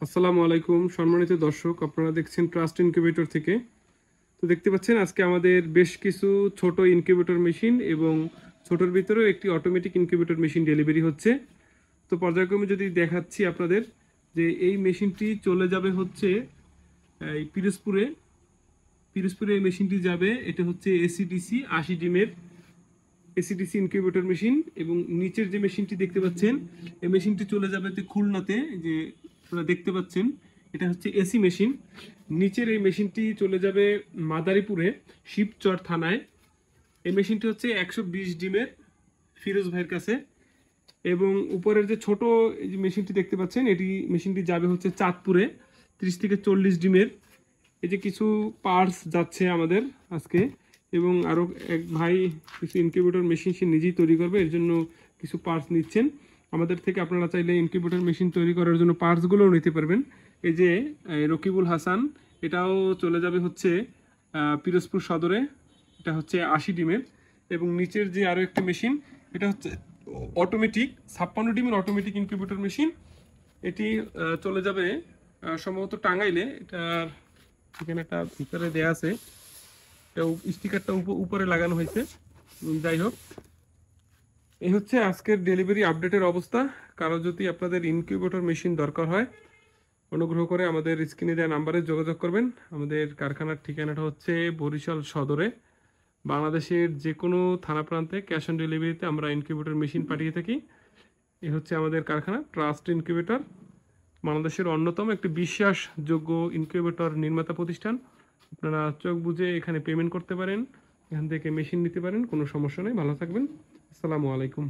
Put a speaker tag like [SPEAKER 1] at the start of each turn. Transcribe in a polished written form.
[SPEAKER 1] আসসালামু আলাইকুম সম্মানিত দর্শক, আপনারা দেখছেন ট্রাস্ট ইনকিউবেটর থেকে। তো দেখতে পাচ্ছেন আজকে আমাদের বেশ কিছু ছোট ইনকিউবেটর মেশিন এবং ছোটর ভিতরেও একটি অটোমেটিক ইনকিউবেটর মেশিন ডেলিভারি হচ্ছে। তো পর্যায়ক্রমে যদি দেখাচ্ছি আপনাদের যে এই মেশিনটি চলে যাবে হচ্ছে এই পিরোজপুরে এই মেশিনটি যাবে। এটা হচ্ছে এসিডিসি 80 ডিমের এসিডিসি ইনকিউবেটর মেশিন। এবং নিচের যে মেশিনটি দেখতে পাচ্ছেন এই মেশিনটি চলে যাবে খুলনাতে, যে আপনারা দেখতে পাচ্ছেন এটা হচ্ছে এসি মেশিন। নিচের এই মেশিনটি চলে যাবে মাদারীপুরে শিবচর থানায়। এই মেশিনটি হচ্ছে 120 ডিমের ফিরোজ ভাইয়ের কাছে। এবং উপরের যে ছোট এই যে মেশিনটি দেখতে পাচ্ছেন এটি মেশিনটি যাবে হচ্ছে চাঁদপুরে 30 থেকে 40 ডিমের। এই যে কিছু পার্টস যাচ্ছে আমাদের আজকে, এবং আরও এক ভাই কিছু ইনকিউবেটর মেশিন সে নিজেই তৈরি করবে, এর জন্য কিছু পার্টস নিচ্ছেন আমাদের থেকে। আপনারা চাইলে ইনকিউবেটর মেশিন তৈরি করার জন্য পার্টসগুলোও নিতে পারবেন। এই যে রকিবুল হাসান, এটাও চলে যাবে হচ্ছে পিরোজপুর সদরে, এটা হচ্ছে 80 ডিমের। এবং নিচের যে আরও একটি মেশিন, এটা হচ্ছে অটোমেটিক 56 ডিমের অটোমেটিক ইনকিউবেটর মেশিন। এটি চলে যাবে সম্ভবত টাঙ্গাইলে। এটার এখানে একটা ভিতরে দেয়া আছে, স্টিকারটা উপরে লাগানো হয়েছে। যাই হোক, এই হচ্ছে আজকের ডেলিভারি আপডেটের অবস্থা। কারো যদি আপনাদের ইনকিউবেটর মেশিন দরকার হয় অনুগ্রহ করে আমাদের স্ক্রিনে দেওয়া নাম্বারে যোগাযোগ করবেন। আমাদের কারখানার ঠিকানাটা হচ্ছে বরিশাল সদরে। বাংলাদেশের যে কোনো থানা প্রান্তে ক্যাশ অন ডেলিভারিতে আমরা ইনকিউবেটর মেশিন পাঠিয়ে থাকি। এই হচ্ছে আমাদের কারখানা ট্রাস্ট ইনকিউবেটর, বাংলাদেশের অন্যতম একটি বিশ্বাসযোগ্য ইনকিউবেটর নির্মাতা প্রতিষ্ঠান। আপনারা চোখ বুঝে এখানে পেমেন্ট করতে পারেন, এখান থেকে মেশিন নিতে পারেন, কোনো সমস্যা নেই। ভালো থাকবেন। আসসালামু আলাইকুম।